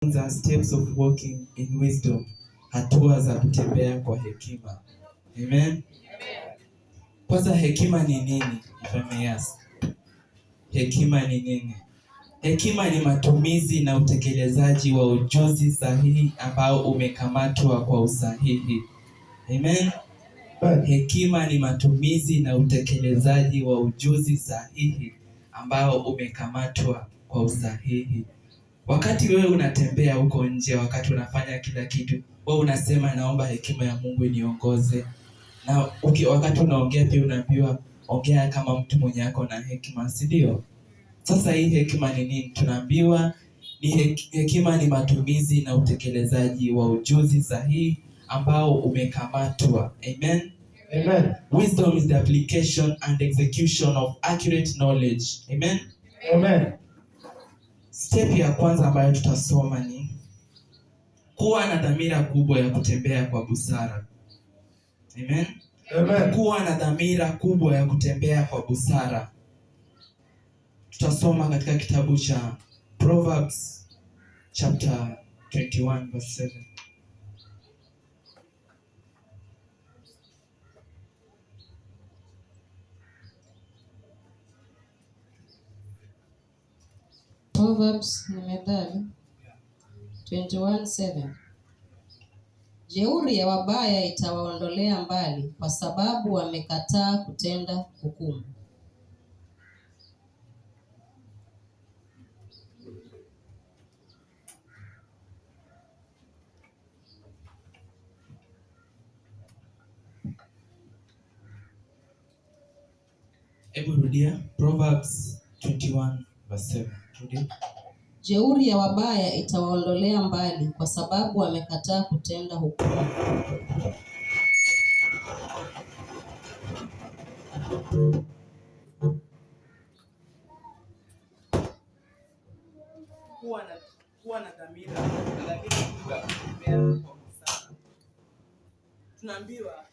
The steps of walking in wisdom, hatua za kutembea kwa hekima. Amen. Kwanza, hekima ni nini? If I may ask. Hekima ni nini? Hekima ni matumizi na utekelezaji wa ujuzi sahihi ambao umekamatwa kwa usahihi. Amen. Hekima ni matumizi na utekelezaji wa ujuzi sahihi ambao umekamatwa kwa usahihi. Wakati wewe unatembea huko nje, wakati unafanya kila kitu, wewe unasema naomba hekima ya Mungu iniongoze. Na wakati unaongea pia unaambiwa ongea kama mtu mwenye ako na hekima, si ndio? Sasa hii hekima ni nini? Tunaambiwa ni hekima ni matumizi na utekelezaji wa ujuzi sahihi ambao umekamatwa. Amen. Amen. Wisdom is the application and execution of accurate knowledge. Amen. Amen. Step ya kwanza ambayo tutasoma ni kuwa na dhamira kubwa ya kutembea kwa busara. Amen. Amen. Kuwa na dhamira kubwa ya kutembea kwa busara. Tutasoma katika kitabu cha Proverbs chapter 21 verse 7. Proverbs ni Methali 21:7. Jeuri ya wabaya itawaondolea mbali, kwa sababu wamekataa kutenda hukumu. Hebu rudia Proverbs 21 verse 7. Rudia. Jeuri ya wabaya itawaondolea mbali, kwa sababu wamekataa kutenda hukumu. Kuwa na dhamira kubwa ya kutembea kwa busara. Tunaambiwa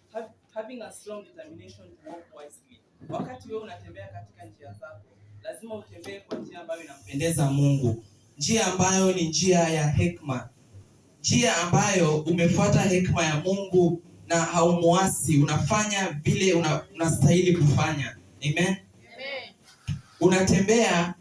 having a strong determination to walk wisely. Wakati wewe unatembea katika njia zako, lazima utembee kwa njia ambayo inampendeza Mungu. Njia ambayo ni njia ya hekima. Njia ambayo umefuata hekima ya Mungu na haumuasi, unafanya vile unastahili kufanya. Amen. Unatembea,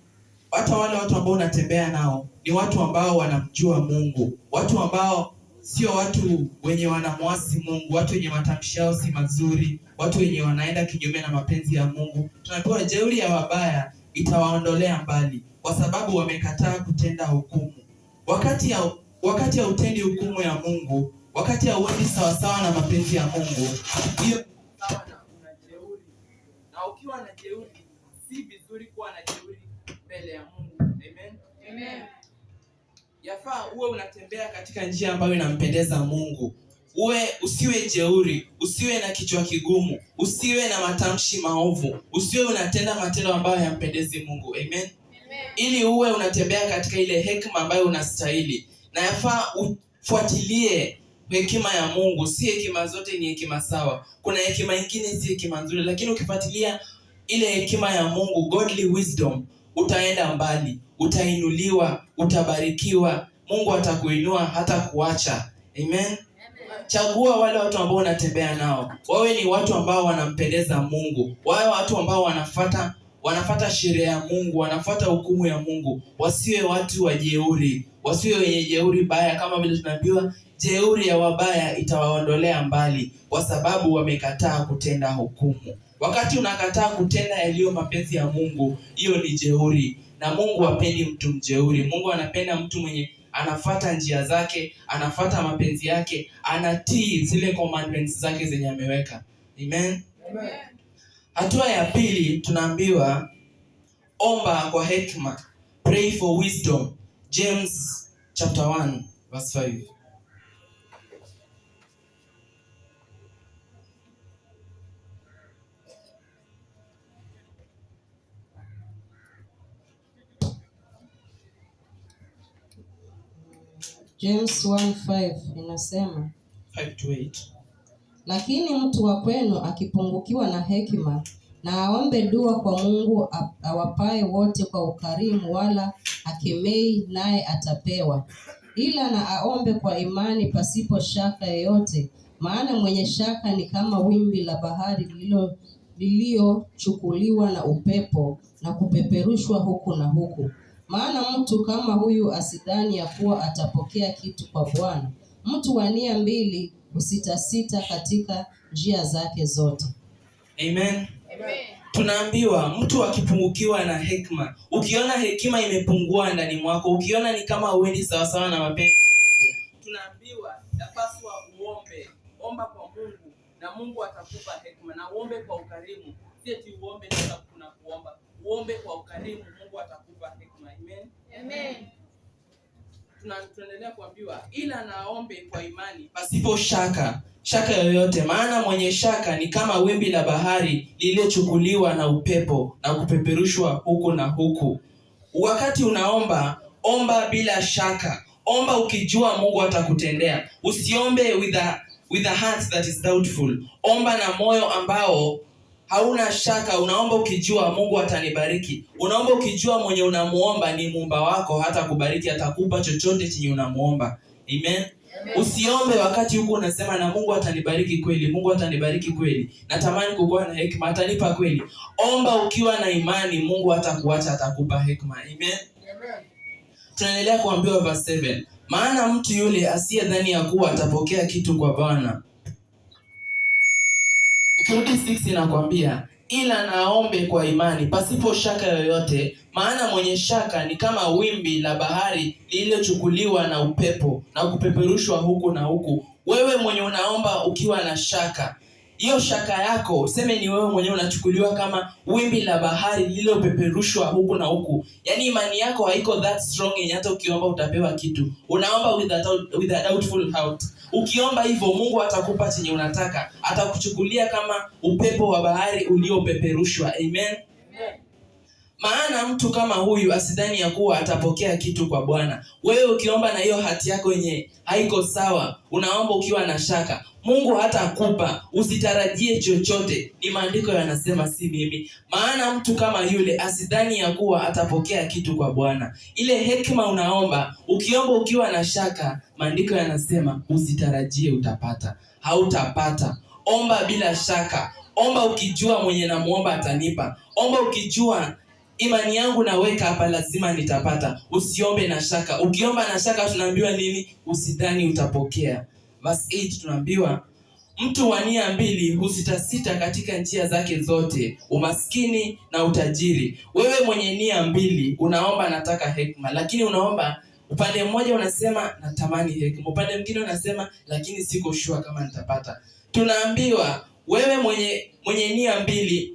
hata wale watu ambao unatembea nao ni watu ambao wanamjua Mungu. Watu ambao sio watu wenye wanamuasi Mungu, watu wenye matamshi yao si mazuri, watu wenye wanaenda kinyume na mapenzi ya Mungu. Tunapewa jeuri ya wabaya itawaondolea mbali, kwa sababu wamekataa kutenda hukumu. Wakati ya utendi hukumu ya Mungu, wakati ya uendi sawasawa na mapenzi ya Mungu, hiyo sawa na una jeuri. Na ukiwa na jeuri, si vizuri kuwa na jeuri mbele ya Mungu. Amen. Amen. Yafaa uwe unatembea katika njia ambayo inampendeza Mungu. Usiwe jeuri, usiwe na kichwa kigumu, usiwe na matamshi maovu, usiwe unatenda matendo ambayo hayampendezi Mungu. Amen. Amen. Ili uwe unatembea katika ile hekima ambayo unastahili. Na yafaa ufuatilie hekima ya Mungu. Si hekima zote ni hekima sawa. Kuna hekima nyingine si hekima nzuri, lakini ukifuatilia ile hekima ya Mungu, godly wisdom, utaenda mbali, utainuliwa, utabarikiwa. Mungu atakuinua hata kuacha. Amen. Chagua wale watu ambao unatembea nao. Wawe ni watu ambao wanampendeza Mungu. Wawe watu ambao wanafuata sheria ya Mungu, wanafuata hukumu ya Mungu. Wasiwe watu wa jeuri, wasiwe wenye jeuri baya, kama vile tunaambiwa jeuri ya wabaya itawaondolea mbali, kwa sababu wamekataa kutenda hukumu. Wakati unakataa kutenda yaliyo mapenzi ya Mungu, hiyo ni jeuri. Na Mungu hapendi mtu mjeuri. Mungu anapenda mtu mwenye anafuata njia zake, anafuata mapenzi yake, anatii zile commandments zake zenye ameweka. Amen. Amen. Hatua ya pili tunaambiwa omba kwa hekima. Pray for wisdom. James chapter 1 verse 5. James 1:5 inasema 5-8. Lakini mtu wa kwenu akipungukiwa na hekima, na aombe dua kwa Mungu awapaye wote kwa ukarimu, wala hakemei, naye atapewa. ila na aombe kwa imani pasipo shaka yoyote, maana mwenye shaka ni kama wimbi la bahari lililochukuliwa na upepo na kupeperushwa huku na huku. Maana mtu kama huyu asidhani ya kuwa atapokea kitu kwa Bwana. Mtu wa nia mbili husitasita katika njia zake zote. Amen. Tunaambiwa mtu akipungukiwa na hekima, ukiona hekima imepungua ndani mwako, ukiona ni kama uendi sawasawa na mapenzi ya Mungu, tunaambiwa yapaswa uombe. Omba kwa Mungu na Mungu atakupa hekima, na uombe kwa ukarimu. Si eti uombe bila kuna kuomba. Uombe kwa ukarimu, Mungu atakupa hekima. Amen. Tunaendelea kuambiwa ila naombe kwa imani pasipo shaka yoyote, maana mwenye shaka ni kama wimbi la bahari lililochukuliwa na upepo na kupeperushwa huku na huku. Wakati unaomba, omba bila shaka. Omba ukijua Mungu atakutendea. Usiombe with a heart that is doubtful. Omba na moyo ambao hauna shaka. Unaomba ukijua Mungu atanibariki. Unaomba ukijua mwenye unamuomba ni Muumba wako, hata kubariki, atakupa chochote chenye unamuomba. Amen. Usiombe wakati huko unasema na Mungu atanibariki kweli, Mungu atanibariki kweli, natamani kukuwa na hekima, atanipa kweli. Omba ukiwa na imani, Mungu hatakuacha, atakupa hekima. Amen. Tunaendelea kuambiwa verse 7. Maana mtu yule asiyedhani ya kuwa atapokea kitu kwa Bwana. Ukirudi 6 inakwambia ila naombe kwa imani pasipo shaka yoyote, maana mwenye shaka ni kama wimbi la bahari lililochukuliwa na upepo na kupeperushwa huku na huku. Wewe mwenye unaomba ukiwa na shaka, hiyo shaka yako useme ni wewe mwenye unachukuliwa kama wimbi la bahari lililopeperushwa huku na huku. Yaani imani yako haiko that strong yenye hata ukiomba utapewa kitu. Unaomba with a doubtful heart. Ukiomba hivyo Mungu atakupa chenye unataka. Atakuchukulia kama upepo wa bahari uliopeperushwa. Amen. Maana mtu kama huyu asidhani ya kuwa atapokea kitu kwa Bwana. Wewe ukiomba na hiyo hati yako yenye haiko sawa, unaomba ukiwa na shaka, Mungu hatakupa. Usitarajie chochote. Ni maandiko yanasema, si mimi. Maana mtu kama yule asidhani ya kuwa atapokea kitu kwa Bwana. Ile hekima unaomba, ukiomba ukiwa na shaka, maandiko yanasema usitarajie utapata. Hautapata. Omba bila shaka. Omba ukijua mwenye namuomba atanipa. Omba ukijua imani yangu naweka hapa lazima nitapata. Usiombe na shaka. Ukiomba na shaka tunaambiwa nini? Usidhani utapokea. Verse 8 tunaambiwa mtu wa nia mbili husitasita katika njia zake zote, umaskini na utajiri. Wewe mwenye nia mbili unaomba nataka hekima, lakini unaomba upande mmoja unasema natamani hekima, upande mwingine unasema lakini siko sure kama nitapata. Tunaambiwa wewe mwenye nia mbili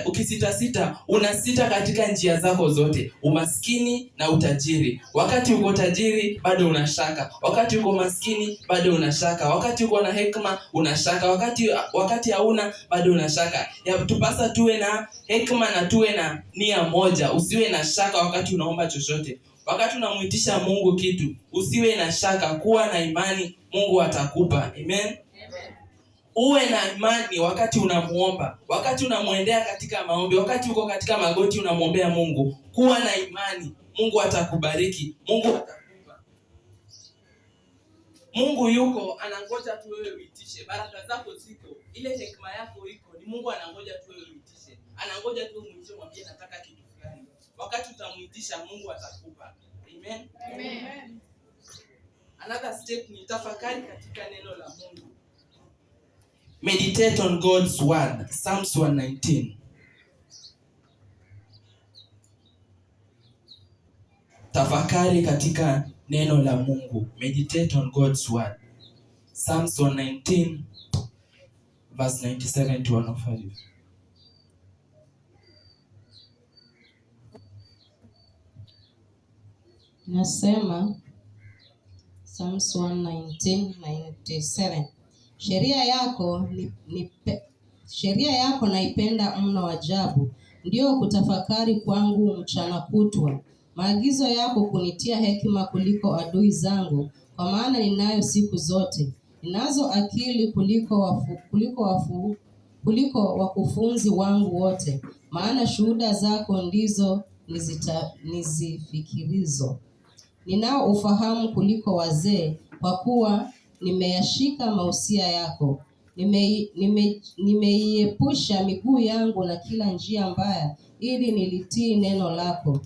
ukisitasita unasita katika njia zako zote, umaskini na utajiri. Wakati uko tajiri bado unashaka, wakati uko maskini bado unashaka, wakati uko na hekima unashaka, wakati hauna bado unashaka. Tupasa tuwe na hekima na tuwe na nia moja. Usiwe na shaka wakati unaomba chochote. Wakati unamuitisha Mungu kitu, usiwe na shaka, kuwa na imani, Mungu atakupa. Amen. Uwe na imani wakati unamuomba, wakati unamuendea katika maombi, wakati uko katika magoti unamuombea Mungu. Kuwa na imani, Mungu atakubariki, Mungu atakupa. Mungu yuko anangoja tu wewe uitishe. Baraka zako ziko, ile hekima yako iko, ni Mungu anangoja tu wewe uitishe. Anangoja tu umuitishe, mwambie nataka kitu fulani. Wakati utamuitisha Mungu atakupa. Amen. Amen. Another step ni tafakari katika neno la Mungu. Meditate on God's word. Psalms 119. Tafakari katika neno la Mungu. Meditate on God's word. Psalms 119 verse 97 to 105. Nasema Psalms 119:97. Sheria yako naipenda mno ajabu, ndio kutafakari kwangu mchana kutwa. Maagizo yako kunitia hekima kuliko adui zangu, kwa maana ninayo siku zote. Ninazo akili kuliko wakufunzi wangu wote, maana shuhuda zako ndizo nizifikirizo. ninao ufahamu kuliko wazee, kwa kuwa nimeyashika mausia yako. Nimeiepusha miguu yangu na kila njia mbaya, ili nilitii neno lako.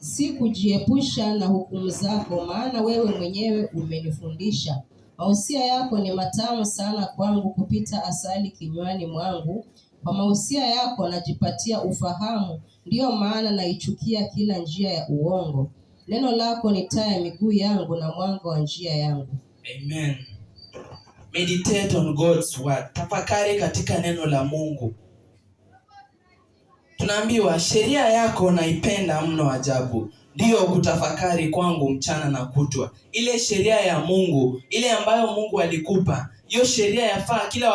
Sikujiepusha na hukumu zako, maana wewe mwenyewe umenifundisha. Mausia yako ni matamu sana kwangu, kupita asali kinywani mwangu. Kwa mausia yako najipatia ufahamu, ndiyo maana naichukia kila njia ya uongo. Neno lako ni taa ya miguu yangu na mwanga wa njia yangu. Amen. Meditate on God's word. Tafakari katika neno la Mungu. Tunaambiwa sheria yako naipenda mno ajabu, ndiyo kutafakari kwangu mchana na kutwa. Ile sheria ya Mungu, ile ambayo Mungu alikupa, hiyo sheria yafaa kila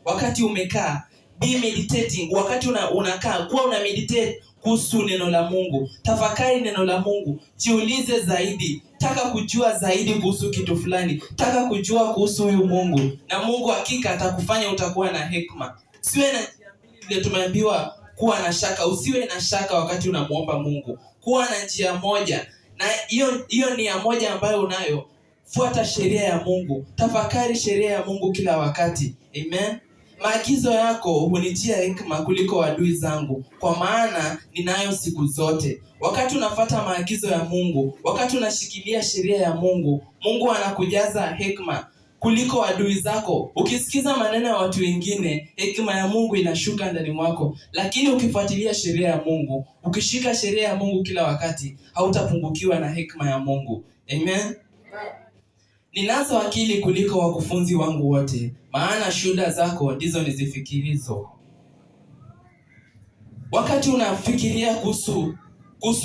wakati umekaa, be meditating. Wakati unakaa, kuwa una meditate kuhusu neno la Mungu. Tafakari neno la Mungu, jiulize zaidi, taka kujua zaidi kuhusu kitu fulani, taka kujua kuhusu huyu Mungu, na Mungu hakika atakufanya utakuwa na hekima. Usiwe na vile tumeambiwa kuwa na shaka. Usiwe na shaka wakati unamuomba Mungu. Kuwa na njia moja, na hiyo ni ya moja ambayo unayo. Fuata sheria ya Mungu. Tafakari sheria ya Mungu kila wakati. Amen. Maagizo yako hunitia hekima kuliko adui zangu, kwa maana ninayo siku zote. Wakati unafuata maagizo ya Mungu, wakati unashikilia sheria ya Mungu, Mungu anakujaza hekima kuliko adui zako. Ukisikiza maneno ya watu wengine, hekima ya Mungu inashuka ndani mwako. Lakini ukifuatilia sheria ya Mungu, ukishika sheria ya Mungu kila wakati, hautapungukiwa na hekima ya Mungu. Amen. Ninazo akili kuliko wakufunzi wangu wote, maana shuhuda zako ndizo nizifikirizo. Wakati unafikiria kuhusu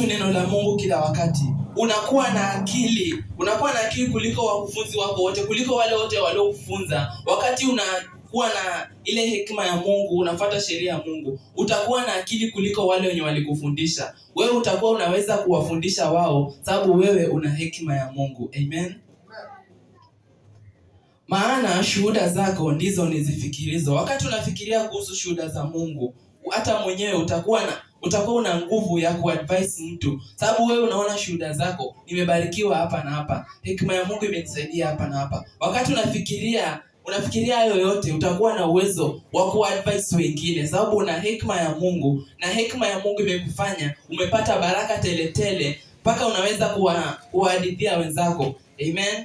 neno la Mungu kila wakati, unakuwa na akili kuliko wakufunzi wako wote, kuliko wale wote waliokufunza. Wakati unakuwa na ile hekima ya Mungu, unafuata sheria ya Mungu, utakuwa na akili kuliko wale wenye walikufundisha. Wewe utakuwa unaweza kuwafundisha wao, sababu wewe una hekima ya Mungu. Amen. Maana shuhuda zako ndizo nizifikirizo. Wakati unafikiria kuhusu shuhuda za Mungu, hata mwenyewe utakuwa una nguvu ya kuadvise mtu, sababu wewe unaona shuhuda zako, nimebarikiwa hapa na hapa, hekima ya Mungu imenisaidia hapa na hapa. Wakati unafikiria hayo yote, utakuwa na uwezo wa kuadvise wengine, sababu una hekima ya Mungu, na hekima ya Mungu imekufanya umepata baraka tele mpaka unaweza kuwahadithia wenzako. Amen.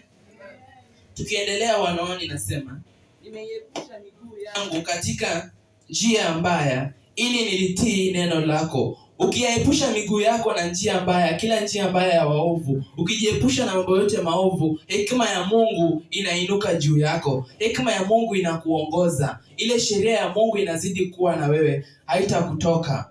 Tukiendelea, wanaoni nasema, nimeiepusha miguu yangu katika njia mbaya, ili nilitii neno lako. Ukiyaepusha miguu yako na njia mbaya, kila njia mbaya ya waovu, ukijiepusha na mambo yote maovu, hekima ya Mungu inainuka juu yako. Hekima ya Mungu inakuongoza. Ile sheria ya Mungu inazidi kuwa na wewe, haitakutoka.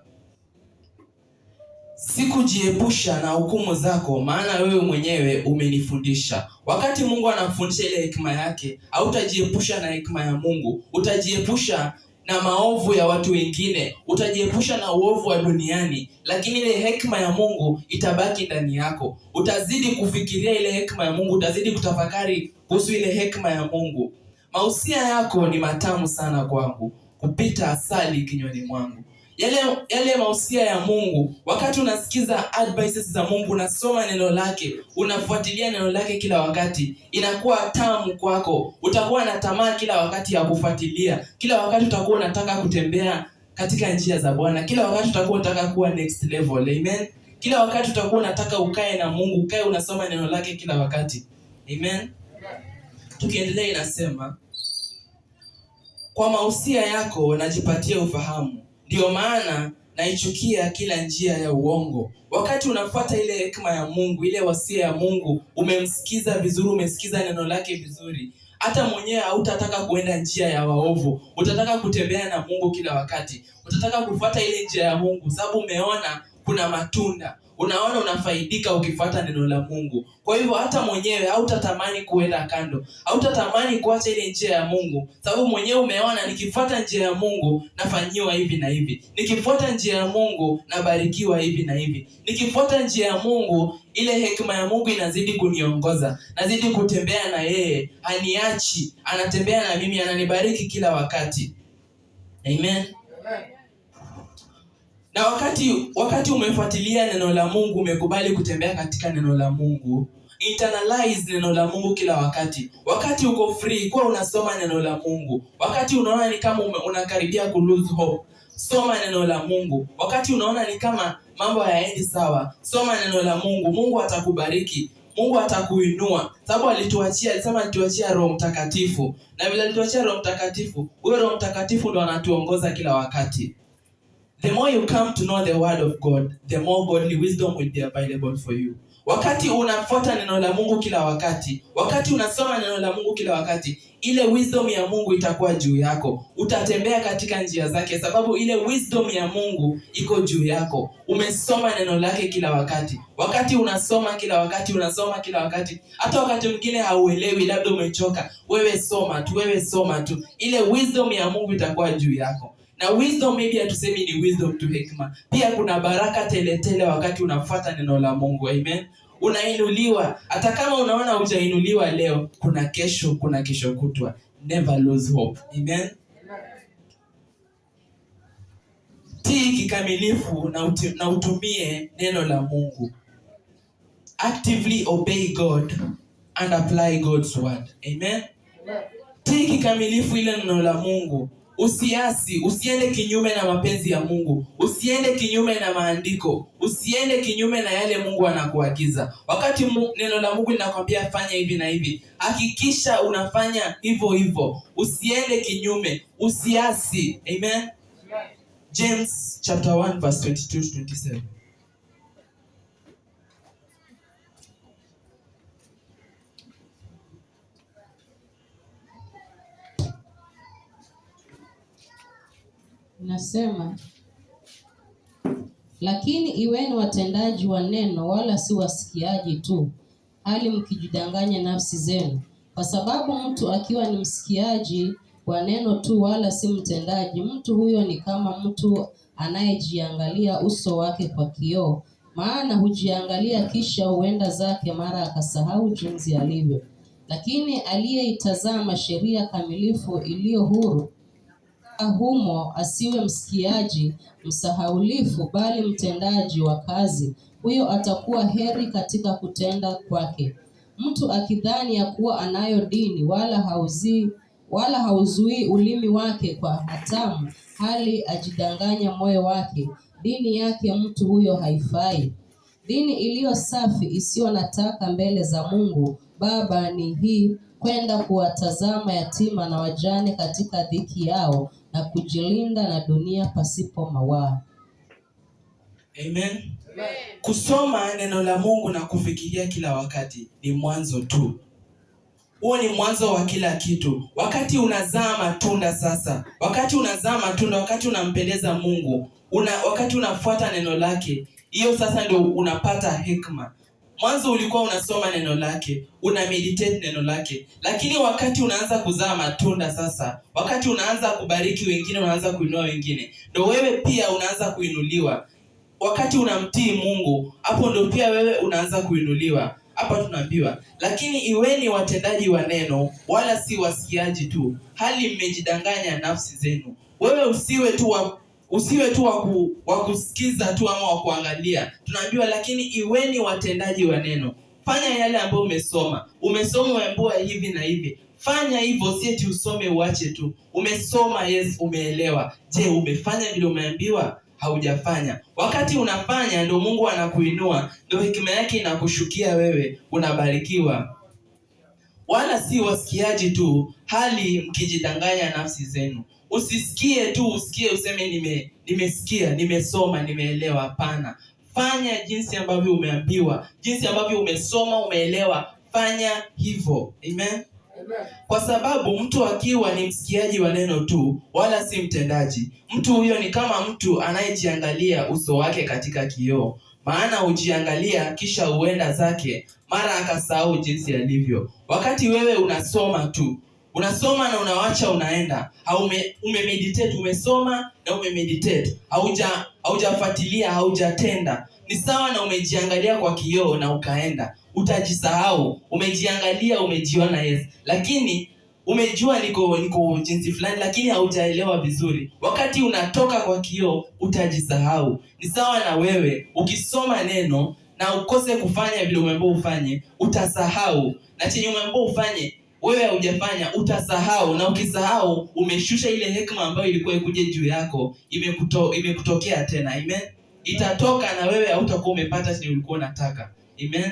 Sikujiepusha na hukumu zako, maana wewe mwenyewe umenifundisha. Wakati Mungu anakufundisha ile hekima yake, hautajiepusha na hekima ya Mungu. Utajiepusha na maovu ya watu wengine, utajiepusha na uovu wa duniani, lakini ile hekima ya Mungu itabaki ndani yako. Utazidi kufikiria ile hekima ya Mungu, utazidi kutafakari kuhusu ile hekima ya Mungu. Mausia yako ni matamu sana kwangu, kupita asali kinywani mwangu. Yale mausia ya Mungu, wakati unasikiza advices za Mungu, unasoma neno lake, unafuatilia neno lake kila wakati, inakuwa tamu kwako. Utakuwa na tamaa kila wakati ya kufuatilia. Kila wakati utakuwa unataka kutembea katika njia za Bwana. Kila wakati utakuwa unataka kuwa next level. Amen. Kila wakati utakuwa unataka ukae na Mungu, ukae unasoma neno lake kila wakati. Amen. Tukiendelea inasema, kwa mausia yako najipatia ufahamu, ndio maana naichukia kila njia ya uongo. Wakati unafuata ile hekima ya Mungu, ile wasia ya Mungu, umemsikiza vizuri, umesikiza neno lake vizuri, hata mwenyewe hautataka kuenda njia ya waovu. Utataka kutembea na Mungu kila wakati. Utataka kufuata ile njia ya Mungu, sababu umeona kuna matunda. Unaona unafaidika ukifuata neno la Mungu. Kwa hivyo hata mwenyewe hautatamani kuenda kando. Hautatamani kuacha ile njia ya Mungu, sababu mwenyewe umeona, nikifuata njia ya Mungu nafanyiwa hivi na hivi. Nikifuata njia ya Mungu nabarikiwa hivi na hivi. Nikifuata njia ya Mungu, ile hekima ya Mungu inazidi kuniongoza. Nazidi kutembea na yeye, haniachi, anatembea na mimi, ananibariki kila wakati. Amen. Na wakati umefuatilia neno la Mungu, umekubali kutembea katika neno la Mungu, internalize neno la Mungu kila wakati. Wakati uko free, kwa unasoma neno la Mungu. Wakati unaona ni kama unakaribia ku lose hope, soma neno la Mungu. Wakati unaona ni kama mambo hayaendi sawa, soma neno la Mungu. Mungu atakubariki, Mungu atakuinua. Sababu alisema alituachia Roho Mtakatifu. Na bila alituachia Roho Mtakatifu, huyo Roho Mtakatifu ndo anatuongoza kila wakati. The more you come to know the word of God, the more godly wisdom will be available for you. Wakati unafuata neno la Mungu kila wakati, wakati unasoma neno la Mungu kila wakati, ile wisdom ya Mungu itakuwa juu yako. Utatembea katika njia zake sababu ile wisdom ya Mungu iko juu yako. Umesoma neno lake kila wakati. Wakati unasoma kila wakati, hata wakati mwingine hauelewi, labda umechoka, wewe soma tu. Ile wisdom ya Mungu itakuwa juu yako. Na wisdom maybe hatusemi ni wisdom to hekima. Pia kuna baraka tele wakati unafuata neno la Mungu. Amen. Unainuliwa. Hata kama unaona hujainuliwa leo, kuna kesho kutwa. Never lose hope. Amen. Tii kikamilifu na utumie neno la Mungu. Actively obey God and apply God's word. Amen. Tii kikamilifu ile neno la Mungu. Usiende kinyume na mapenzi ya Mungu. Usiende kinyume na maandiko. Usiende kinyume na yale Mungu anakuagiza. Wakati neno la Mungu linakwambia fanya hivi na hivi, hakikisha unafanya hivyo. Usiende kinyume, usiasi. Amen. James chapter 1 verse 22-27. Nasema, lakini iweni watendaji wa neno, wala si wasikiaji tu, hali mkijidanganya nafsi zenu. Kwa sababu mtu akiwa ni msikiaji wa neno tu, wala si mtendaji, mtu huyo ni kama mtu anayejiangalia uso wake kwa kioo. Maana hujiangalia kisha huenda zake, mara akasahau jinsi alivyo. Lakini aliyeitazama sheria kamilifu iliyo huru humo, asiwe msikiaji msahaulifu, bali mtendaji wa kazi, huyo atakuwa heri katika kutenda kwake. Mtu akidhani ya kuwa anayo dini, wala hauzuii ulimi wake kwa hatamu, hali ajidanganya moyo wake, dini yake mtu huyo haifai. Dini iliyo safi, isiyo na taka mbele za Mungu Baba ni hii: kwenda kuwatazama yatima na wajane katika dhiki yao, na kujilinda na dunia pasipo mawaa. Amen. Kusoma neno la Mungu na kufikiria kila wakati ni mwanzo tu. Huo ni mwanzo wa kila kitu. Wakati unazaa matunda sasa, wakati unampendeza Mungu, wakati unafuata neno lake, hiyo sasa ndio unapata hekima. Mwanzo ulikuwa unasoma neno lake, una meditate neno lake, lakini wakati unaanza kuzaa matunda sasa, wakati unaanza kubariki wengine, unaanza kuinua wengine, ndio wewe pia unaanza kuinuliwa. Wakati unamtii Mungu, hapo ndio pia wewe unaanza kuinuliwa. Hapa tunaambiwa, lakini iweni watendaji wa neno, wala si wasikiaji tu, hali mmejidanganya nafsi zenu. Wewe usiwe tu wa kusikiza tu ama wa kuangalia. Tunaambiwa lakini iweni watendaji wa neno. Fanya yale ambayo umesoma. Umeambiwa hivi na hivi, fanya hivyo, si eti usome uache tu. Umesoma, yes, umeelewa. Je, umefanya vile umeambiwa? Haujafanya. Wakati unafanya ndio Mungu anakuinua, ndio hekima yake inakushukia wewe, unabarikiwa. Wala si wasikiaji tu, hali mkijidanganya nafsi zenu. Usisikie tu, useme nimesikia, nimesoma, nimeelewa. Hapana. Fanya jinsi ambavyo umeambiwa, jinsi ambavyo umesoma, umeelewa. Fanya hivyo. Amen. Kwa sababu mtu akiwa ni msikiaji wa neno tu, wala si mtendaji, mtu huyo ni kama mtu anayejiangalia uso wake katika kioo. Maana hujiangalia kisha huenda zake, mara akasahau jinsi alivyo. Wakati wewe unasoma tu, unasoma na unawacha unaenda, umemeditate, umesoma na umemeditate, haujafuatilia, haujatenda, ni sawa na umejiangalia kwa kioo na ukaenda. Utajisahau. Umejiangalia, umejiona, yes, lakini umejua niko jinsi fulani, lakini haujaelewa vizuri. Wakati unatoka kwa kioo utajisahau. Ni sawa na wewe ukisoma neno na ukose kufanya vile umeambiwa ufanye, utasahau. Na chenye umeambiwa ufanye wewe hujafanya, utasahau. Na ukisahau, umeshusha ile hekima ambayo ilikuwa ikuje juu yako, imekutokea tena. Amen. Itatoka na wewe hautakuwa umepata chenye ulikuwa unataka. Amen.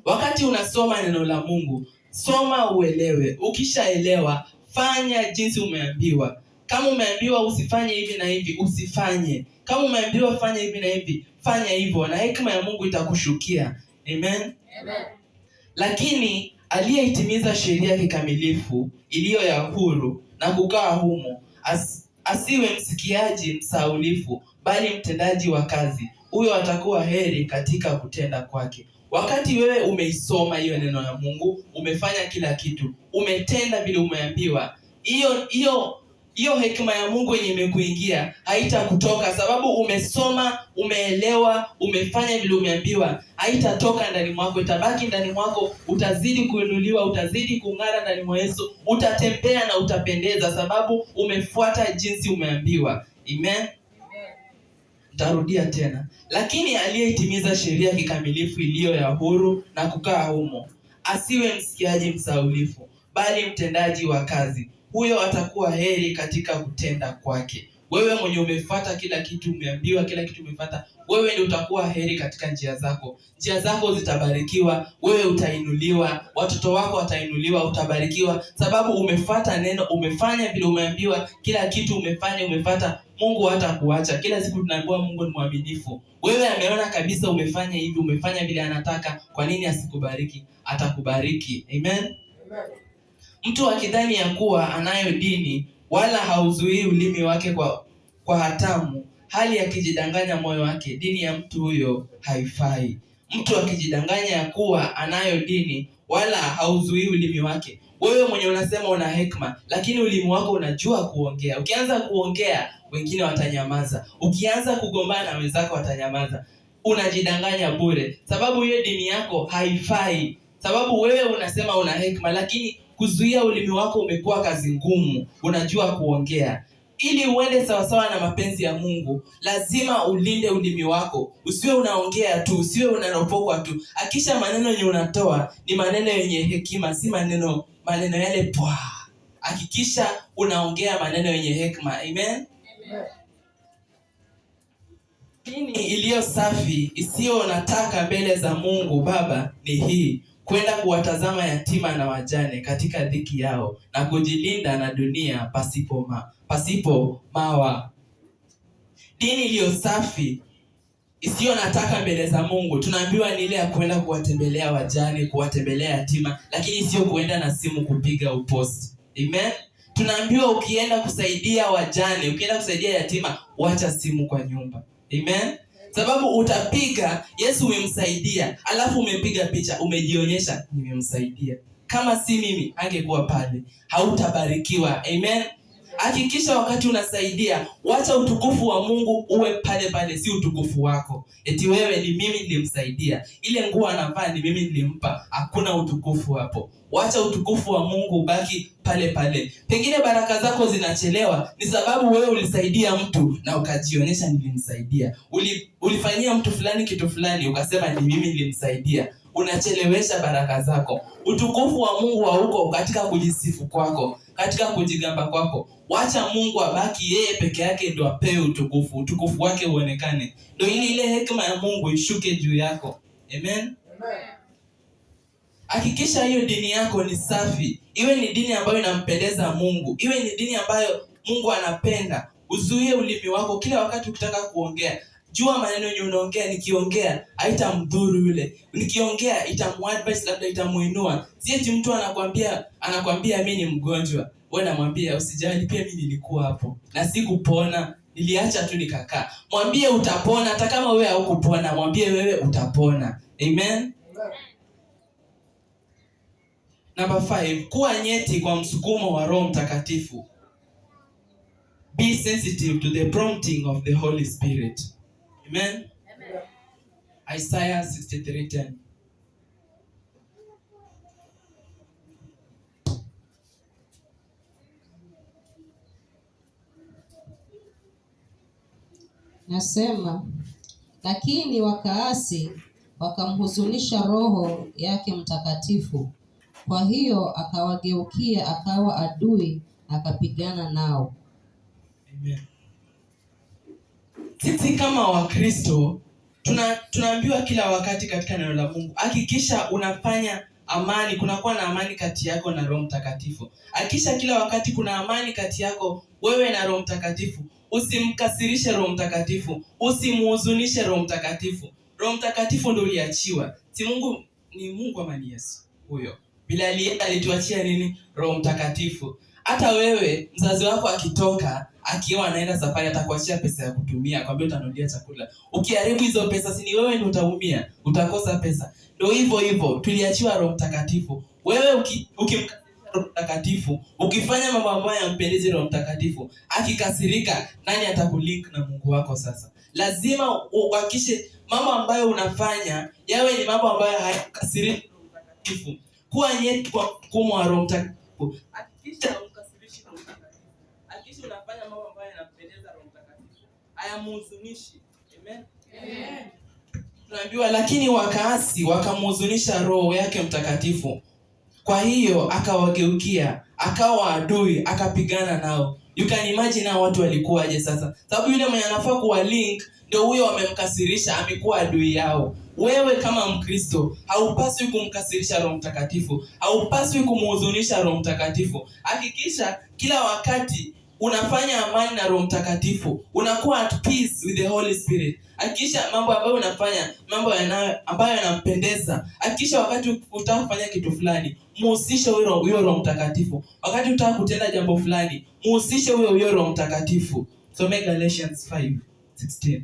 Wakati unasoma neno la Mungu, soma uelewe. Ukishaelewa, fanya jinsi umeambiwa. Kama umeambiwa usifanye hivi na hivi, usifanye. Kama umeambiwa fanya hivi na hivi, fanya hivyo, na hekima ya Mungu itakushukia. Amen. Amen. Lakini aliyeitimiza sheria kikamilifu iliyo ya huru na kukaa humo, asiwe msikiaji msaulifu, bali mtendaji wa kazi, huyo atakuwa heri katika kutenda kwake. Wakati wewe umeisoma hiyo neno ya Mungu, umefanya kila kitu, umetenda vile umeambiwa, hiyo hekima ya Mungu yenye imekuingia haitakutoka, sababu umesoma, umeelewa, umefanya vile umeambiwa. Haitatoka ndani mwako, itabaki ndani mwako. Utazidi kuinuliwa, utazidi kung'ara ndani mwa Yesu, utatembea na utapendeza, sababu umefuata jinsi umeambiwa. Amen. Tarudia tena. Lakini aliyeitimiza sheria kikamilifu iliyo ya huru na kukaa humo, asiwe msikiaji msaulifu, bali mtendaji wa kazi, huyo atakuwa heri katika kutenda kwake. Wewe mwenye umefuata kila kitu umeambiwa, kila kitu umefuata, wewe ndio utakuwa heri katika njia zako. Njia zako zitabarikiwa, wewe utainuliwa, watoto wako watainuliwa, utabarikiwa, sababu umefuata neno, umefanya vile umeambiwa, kila kitu umefuata. Mungu hatakuacha. Kila siku tunaambiwa Mungu ni mwaminifu. Wewe ameona kabisa umefanya hivi, umefanya vile anataka, kwa nini asikubariki? Atakubariki. Amen. Amen. Mtu akidhani ya kuwa anayo dini, wala hauzuii ulimi wake kwa hatamu, hali akijidanganya moyo wake, dini ya mtu huyo haifai. Mtu akijidanganya ya kuwa anayo dini, wala hauzuii ulimi wake. Wewe mwenye unasema una hekima, lakini ulimi wako unajua kuongea. Ukianza kuongea, wengine watanyamaza. Ukianza kugombana na wenzako watanyamaza. Unajidanganya bure, sababu hiyo dini yako haifai. Sababu wewe unasema una hekima, lakini kuzuia ulimi wako umekuwa kazi ngumu. Unajua kuongea. Ili uende sawasawa na mapenzi ya Mungu, lazima ulinde ulimi wako. Usiwe unaongea tu, usiwe unaropokwa tu. Hakisha maneno yenye unatoa ni maneno yenye hekima, si maneno yale pwa. Hakikisha unaongea maneno yenye hekima. Amen. Dini iliyo safi, isiyo nataka mbele za Mungu Baba ni hii: kwenda kuwatazama yatima na wajane katika dhiki yao, na kujilinda na dunia pasipo mawa. Dini iliyo safi, isiyo nataka mbele za Mungu, tunaambiwa ni ile ya kwenda kuwatembelea wajane, kuwatembelea yatima, lakini sio kuenda na simu kupiga upost. Amen. Tunaambiwa ukienda kusaidia wajane, ukienda kusaidia yatima, wacha simu kwa nyumba. Amen. Sababu utapiga, Yesu umemsaidia, alafu umepiga picha, umejionyesha nimemsaidia. Kama si mimi angekuwa pale, hautabarikiwa. Amen. Hakikisha wakati unasaidia, wacha utukufu wa Mungu uwe pale pale, si utukufu wako. Eti wewe ni mimi nilimsaidia, ile nguo anavaa ni mimi nilimpa, hakuna utukufu hapo. Wacha utukufu wa Mungu ubaki pale pale. Pengine baraka zako zinachelewa, ni sababu wewe ulisaidia mtu na ukajionyesha nilimsaidia. Ulifanyia mtu fulani kitu fulani, ukasema ni mimi nilimsaidia. Unachelewesha baraka zako. Utukufu wa Mungu hauko katika kujisifu kwako, katika kujigamba kwako. Wacha Mungu abaki yeye peke yake, ndio apewe utukufu. Utukufu wake uonekane. Ndio ile hekima ya Mungu ishuke juu yako. Amen. Amen. Hakikisha hiyo dini yako ni safi. Iwe ni dini ambayo inampendeza Mungu. Iwe ni dini ambayo Mungu anapenda. Uzuie ulimi wako kila wakati ukitaka kuongea. Jua maneno yenye unaongea, nikiongea haitamdhuru yule. Nikiongea itamuadvise, labda itamuinua. Si eti mtu anakuambia mimi ni mgonjwa, wewe namwambia usijali, pia mimi nilikuwa hapo na sikupona, niliacha tu nikakaa. Mwambie utapona, hata kama wewe haukupona, mwambie wewe utapona. Amen. Number 5, kuwa nyeti kwa msukumo wa Roho Mtakatifu. Be sensitive to the prompting of the Holy Spirit. Amen. Amen. Isaiah 63:10. Nasema, lakini wakaasi, wakamhuzunisha Roho yake Mtakatifu. Kwa hiyo akawageukia, akawa adui, akapigana nao. Amen. Sisi kama Wakristo tunaambiwa kila wakati katika neno la Mungu, hakikisha unafanya amani, kunakuwa na amani kati yako na Roho Mtakatifu. Hakikisha kila wakati kuna amani kati yako wewe na Roho Mtakatifu. Usimkasirishe Roho Mtakatifu, usimuhuzunishe Roho Mtakatifu. Roho Mtakatifu ndio uliachiwa. Si Mungu, ni Mungu ama ni Yesu huyo? Bila alituachia nini? Roho Mtakatifu. Hata wewe mzazi wako akitoka akiwa anaenda safari atakuachia pesa ya kutumia, kwambia utanunulia chakula. Ukiharibu hizo pesa, si ni wewe ndio utaumia, utakosa pesa. Ndio hivyo tuliachiwa Roho Mtakatifu. Wewe ukimkasirisha Roho Mtakatifu, ukifanya mambo ambayo yampendezi Roho Mtakatifu, akikasirika, nani atakulink na Mungu wako sasa? Lazima uhakikishe mambo ambayo unafanya yawe ni mambo ambayo hayakasirishi Roho Mtakatifu. Kuwa nyeti kwa mfumo wa Roho Mtakatifu. Hakikisha umkasirishi Roho Mtakatifu. Hakikisha unafanya mambo ambayo yanampendeza Roho Mtakatifu, hayamhuzunishi. Amen. Amen. Tunaambiwa lakini wakaasi, wakamhuzunisha Roho yake Mtakatifu. Kwa hiyo akawageukia, akawa adui, akapigana nao. You can imagine hao watu walikuwaje sasa? Sababu yule mwenye anafaa kuwa link ndio huyo wamemkasirisha, amekuwa adui yao. Wewe kama Mkristo haupaswi kumkasirisha Roho Mtakatifu, haupaswi kumhuzunisha Roho Mtakatifu. Hakikisha kila wakati unafanya amani na Roho Mtakatifu, unakuwa at peace with the Holy Spirit. Hakikisha mambo ambayo unafanya, mambo ambayo yanampendeza. Hakikisha wakati utaka kufanya kitu fulani, muhusishe huyo Roho Mtakatifu. Wakati utaka kutenda jambo fulani, muhusishe huyo Roho Mtakatifu. Some Galatians 5:16.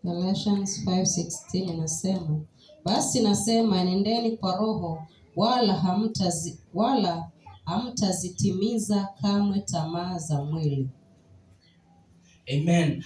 Galatians 5:16 inasema, basi nasema nendeni kwa Roho, wala hamtazitimiza kamwe tamaa za mwili. Amen.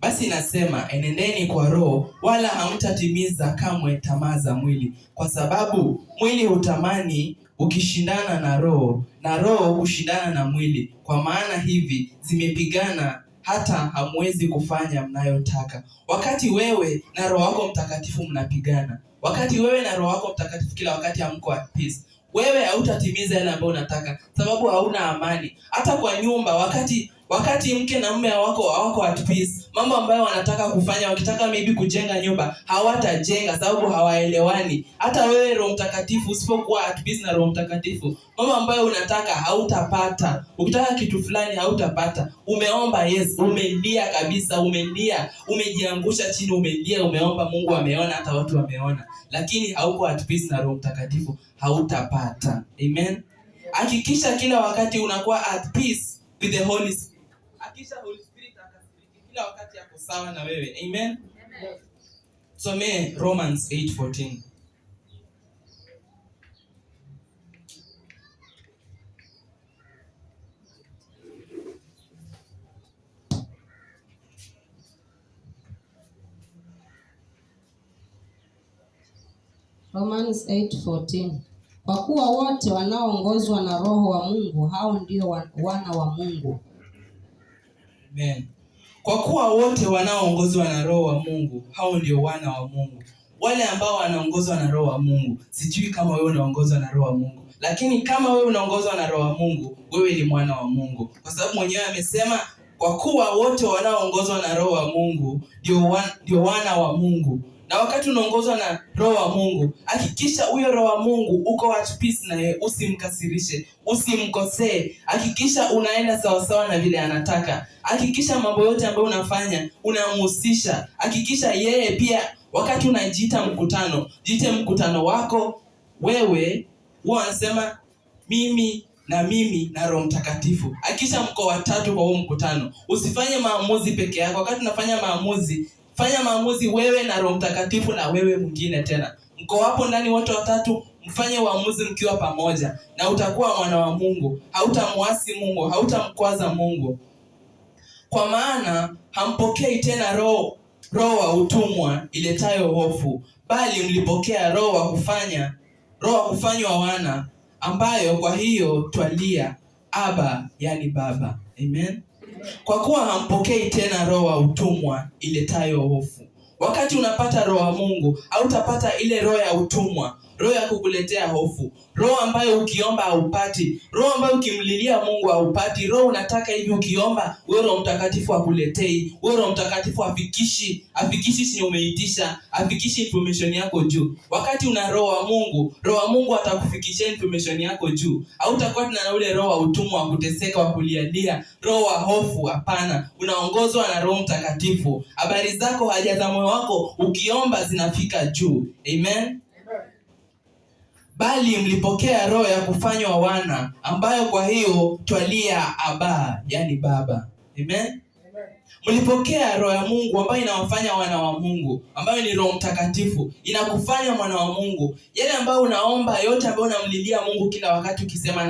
Basi nasema enendeni kwa Roho, wala hamtatimiza kamwe tamaa za mwili, kwa sababu mwili hutamani ukishindana na Roho, na Roho kushindana na mwili, kwa maana hivi zimepigana hata hamwezi kufanya mnayotaka. Wakati wewe na Roho wako Mtakatifu mnapigana, wakati wewe na Roho wako Mtakatifu kila wakati hamko at peace, wewe hautatimiza yale ambayo unataka, sababu hauna amani. Hata kwa nyumba, wakati mke na mume hawako at peace, mambo ambayo wanataka kufanya, wakitaka maybe kujenga nyumba, hawatajenga sababu hawaelewani. Hata wewe Roho Mtakatifu usipokuwa at peace na Roho Mtakatifu, mambo ambayo unataka hautapata. Ukitaka kitu fulani hautapata. Umeomba, yes, umelia kabisa, umejiangusha chini, umeomba, Mungu ameona, hata watu wameona, lakini hauko at peace na Roho Mtakatifu, hautapata. Amen. Hakikisha kila wakati unakuwa at peace with the Holy Spirit. Hakikisha Holy Spirit akasiriki kila wakati yako sawa na wewe. Amen. Amen. Some Romans 8:14. Romans 8:14. Kwa kuwa wote wanaoongozwa na Roho wa Mungu, hao ndio wana wa Mungu. Amen. Kwa kuwa wote wanaoongozwa na Roho wa Mungu, hao ndio wana wa Mungu. Wale ambao wanaongozwa na Roho wa Mungu, sijui kama wewe unaongozwa na Roho wa Mungu, lakini kama wewe unaongozwa na Roho wa Mungu, wewe ni mwana wa Mungu, kwa sababu mwenyewe amesema kwa kuwa wote wanaoongozwa na Roho wa Mungu ndio wana wa Mungu. Na wakati unaongozwa na Roho wa Mungu, hakikisha huyo Roho wa Mungu uko at peace na yeye, usimkasirishe, usimkosee. Hakikisha unaenda sawa sawa na vile anataka. Hakikisha mambo yote ambayo unafanya unamhusisha. Hakikisha yeye pia, wakati unajiita mkutano, jiite mkutano wako wewe, wanasema mimi na Roho Mtakatifu. Hakikisha mko watatu kwa huo mkutano. Usifanye maamuzi peke yako. Wakati unafanya maamuzi, fanya maamuzi wewe na Roho Mtakatifu na wewe mwingine tena. Mko hapo ndani wote watatu, mfanye uamuzi mkiwa pamoja, na utakuwa mwana wa Mungu. Hautamwasi Mungu, hautamkwaza Mungu. Kwa maana hampokei tena roho roho wa utumwa iletayo hofu, bali mlipokea roho wa kufanywa wana, ambayo kwa hiyo twalia Aba, yani Baba. Amen. Kwa kuwa hampokei tena roho wa utumwa iletayo hofu. Wakati unapata roho wa Mungu, hautapata ile roho ya utumwa, roho ya kukuletea hofu, roho ambayo ukiomba haupati, roho ambayo ukimlilia Mungu haupati, roho unataka hivi ukiomba, wewe Roho Mtakatifu akuletei, wewe Roho Mtakatifu afikishi chenye umeitisha, afikishi information yako juu. Wakati una roho wa Mungu atakufikishia information yako juu. Hautakuwa na ule roho wa utumwa wa kuteseka, wa kulialia, roho wa hofu. Hapana, unaongozwa na Roho Mtakatifu. Habari zako, haja za moyo wako ukiomba zinafika juu. Amen. Bali mlipokea roho ya kufanywa wana, ambayo kwa hiyo twalia Aba, yani Baba. Amen. Mlipokea roho ya Mungu ambayo inawafanya wana wa Mungu, ambayo ni Roho Mtakatifu, inakufanya mwana wa Mungu. Yale ambayo unaomba, yote ambayo unamlilia Mungu kila wakati ukisema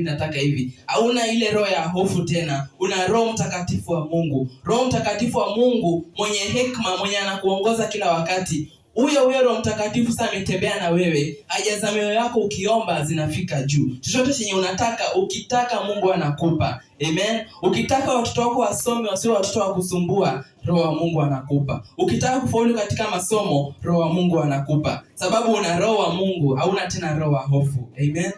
nataka hivi, hauna ile roho ya hofu tena. Una Roho Mtakatifu wa Mungu. Roho Mtakatifu wa Mungu mwenye hekima, mwenye anakuongoza kila wakati. Huyo Roho Mtakatifu sasa ametembea na wewe. Haja za moyo yako ukiomba zinafika juu. Chochote chenye unataka, ukitaka Mungu anakupa. Amen. Ukitaka watoto wako wasome wasiwe watoto wa kusumbua, Roho wa Mungu anakupa. Ukitaka kufaulu katika masomo, Roho wa Mungu anakupa. Sababu una Roho wa Mungu, hauna tena roho wa hofu. Amen.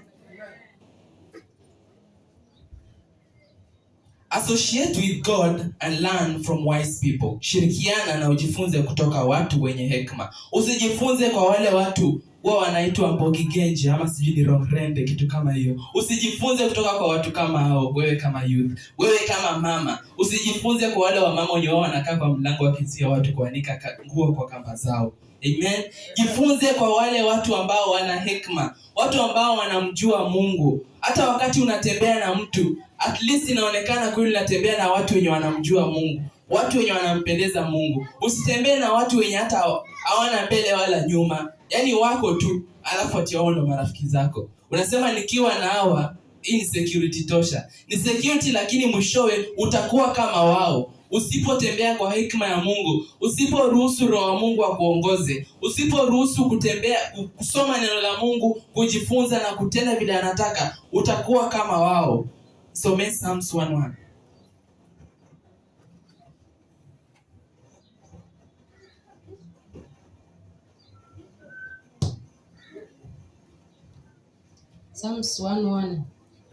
Associate with God and learn from wise people. Shirikiana na ujifunze kutoka watu wenye hekima. Usijifunze kwa wale watu wao wanaitwa Mbogi Genje ama sijui ni Rongrende, kitu kama hiyo. Usijifunze kutoka kwa watu kama hao. Wewe kama youth, wewe kama mama, usijifunze kwa wale wa mama wenye wao wanakaa kwa mlango wakizia watu kuanika nguo kwa kamba zao. Amen. Jifunze kwa wale watu ambao wana hekima, watu ambao wanamjua Mungu. Hata wakati unatembea na mtu, at least inaonekana kweli unatembea na watu wenye wanamjua Mungu, watu wenye wanampendeza Mungu. Usitembee na watu wenye hata hawana mbele wala nyuma, yani wako tu, alafu ati wao ndo marafiki zako. Unasema nikiwa na hawa, hii ni security tosha. Ni security, lakini mwishowe utakuwa kama wao. Usipotembea kwa hekima ya Mungu, usiporuhusu Roho wa Mungu akuongoze, usiporuhusu kutembea, kusoma neno la Mungu, kujifunza na kutenda vile anataka, utakuwa kama wao. Some Psalms 1:1. Psalms 1:1.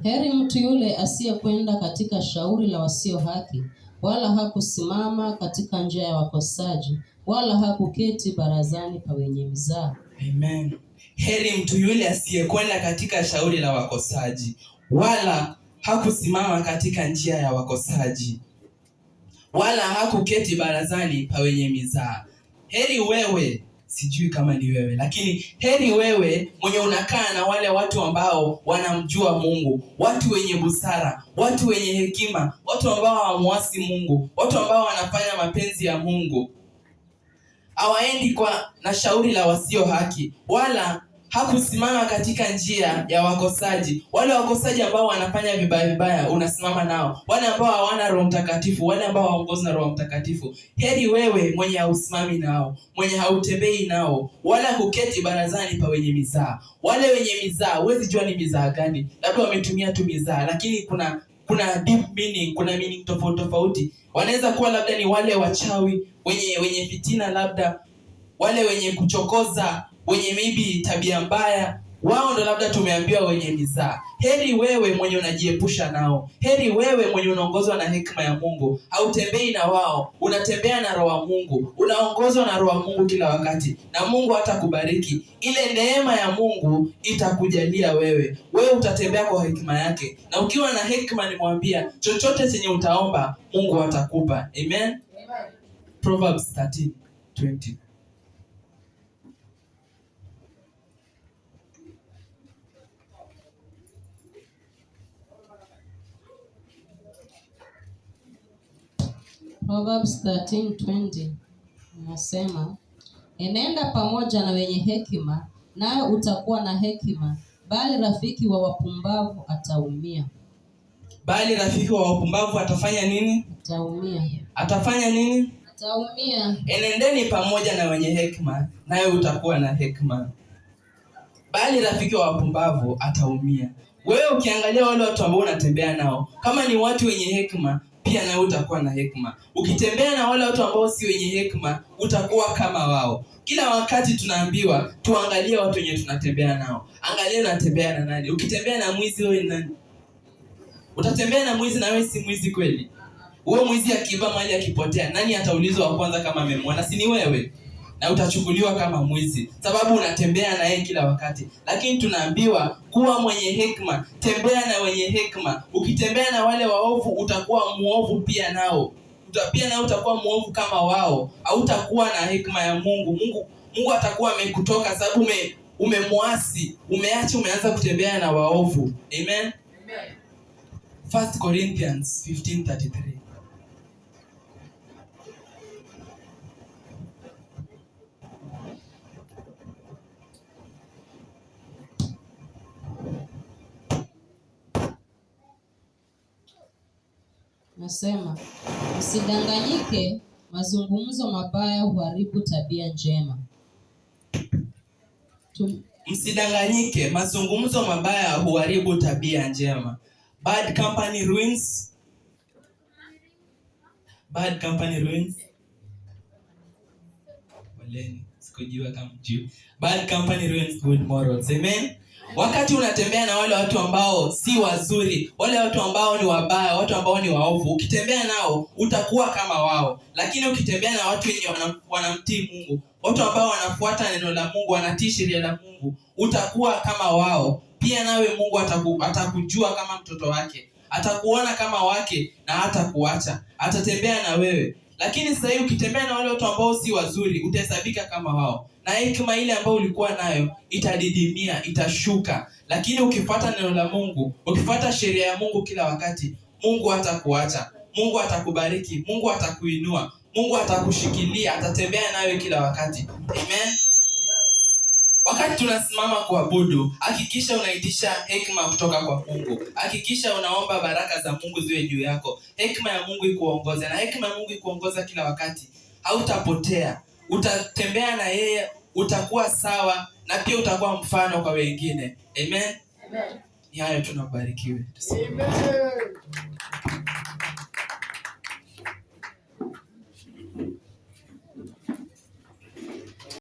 Heri mtu yule asiyekwenda katika shauri la wasio haki, wala hakusimama katika njia ya wakosaji, wala hakuketi barazani pa wenye mzaha. Amen. Heri mtu yule asiyekwenda katika shauri la wakosaji, wala hakusimama katika njia ya wakosaji, wala hakuketi barazani pa wenye mzaha. Heri wewe, sijui kama ni wewe, lakini heri wewe mwenye unakaa na wale watu ambao wanamjua Mungu, watu wenye busara, watu wenye hekima, watu ambao hawamuasi Mungu, watu ambao wanafanya mapenzi ya Mungu. Hawaendi na shauri la wasio haki, wala hakusimama katika njia ya wakosaji. Wale wakosaji ambao wanafanya vibaya unasimama nao. Wale ambao hawana Roho Mtakatifu, wale ambao hawaongozwa na Roho Mtakatifu. Heri wewe mwenye hausimami nao, mwenye hautembei nao, wala kuketi barazani pa wenye mizaa. Wale wenye mizaa, huwezi jua ni mizaa gani. Labda wametumia tu mizaa, lakini kuna deep meaning, kuna meaning tofauti. Wanaweza kuwa labda ni wale wachawi, wenye fitina, labda wale wenye kuchokoza, wenye maybe tabia mbaya. Wao ndo labda tumeambiwa wenye mizaa. Heri wewe mwenye unajiepusha nao. Heri wewe mwenye unaongozwa na hekima ya Mungu. Hautembei na wao, unatembea na Roho wa Mungu. Unaongozwa na Roho wa Mungu kila wakati, na Mungu hatakubariki. Ile neema ya Mungu itakujalia wewe. Wewe utatembea kwa hekima yake. Na ukiwa na hekima, nimwambia, chochote chenye utaomba Mungu atakupa. Amen. Proverbs 13:20. Proverbs 13:20 nasema, enenda pamoja na wenye hekima, nawe utakuwa na hekima, bali rafiki wa wapumbavu ataumia. Bali rafiki wa wapumbavu atafanya nini? Ataumia. Atafanya nini? Taumia. Enendeni pamoja na wenye hekima, nawe utakuwa na hekima. Bali rafiki wa wapumbavu ataumia. Wewe ukiangalia wale watu ambao unatembea nao, kama ni watu wenye hekima, pia nawe utakuwa na hekima. Ukitembea na wale watu ambao si wenye hekima, utakuwa kama wao. Kila wakati tunaambiwa tuangalie watu wenye tunatembea nao. Angalia unatembea na nani. Ukitembea na mwizi, wewe ni nani? Utatembea na mwizi na wewe si mwizi kweli? Huyo mwizi akiiba mali akipotea, nani ataulizwa wa kwanza kama amemwona? Si ni wewe? Na utachukuliwa kama mwizi sababu unatembea na yeye kila wakati. Lakini tunaambiwa kuwa mwenye hekima, tembea na wenye hekima. Ukitembea na wale waovu, utakuwa muovu pia nao. Utakuwa muovu kama wao. Hautakuwa na hekima ya Mungu. Mungu atakuwa amekutoka sababu umemwasi, umeanza kutembea na waovu. Amen. 1 Corinthians 15:33. Nasema, msidanganyike, mazungumzo mabaya huharibu tabia njema. Msidanganyike, mazungumzo mabaya huharibu tabia njema. Bad company ruins. Bad company ruins. Waleni, sikujua kama mjui. Bad company ruins good morals. Amen. Wakati unatembea na wale watu ambao si wazuri, wale watu ambao ni wabaya, watu ambao ni waovu, ukitembea nao utakuwa kama wao. Lakini ukitembea na watu wenye wanamtii Mungu, watu ambao wanafuata neno la Mungu, wanatii sheria la Mungu, utakuwa kama wao. Pia nawe Mungu atakujua kama mtoto wake. Atakuona kama wake na hatakuacha. Atatembea na wewe. Lakini sasa hivi ukitembea na wale watu ambao si wazuri, utahesabika kama wao. Na hekima ile ambayo ulikuwa nayo itadidimia, itashuka. Lakini ukifuata neno la Mungu, ukifuata sheria ya Mungu kila wakati, Mungu hatakuacha. Mungu atakubariki, Mungu atakuinua, Mungu atakushikilia, atatembea nawe kila wakati. Amen. Wakati tunasimama kuabudu, hakikisha unaitisha hekima kutoka kwa Mungu. Hakikisha unaomba baraka za Mungu ziwe juu yako. Hekima ya Mungu ikuongoze, na hekima ya Mungu ikuongoza kila wakati. Hautapotea. Utatembea na yeye, utakuwa sawa, na pia utakuwa mfano kwa wengine. Amen. Amen. Ni hayo, tunabarikiwe. Amen.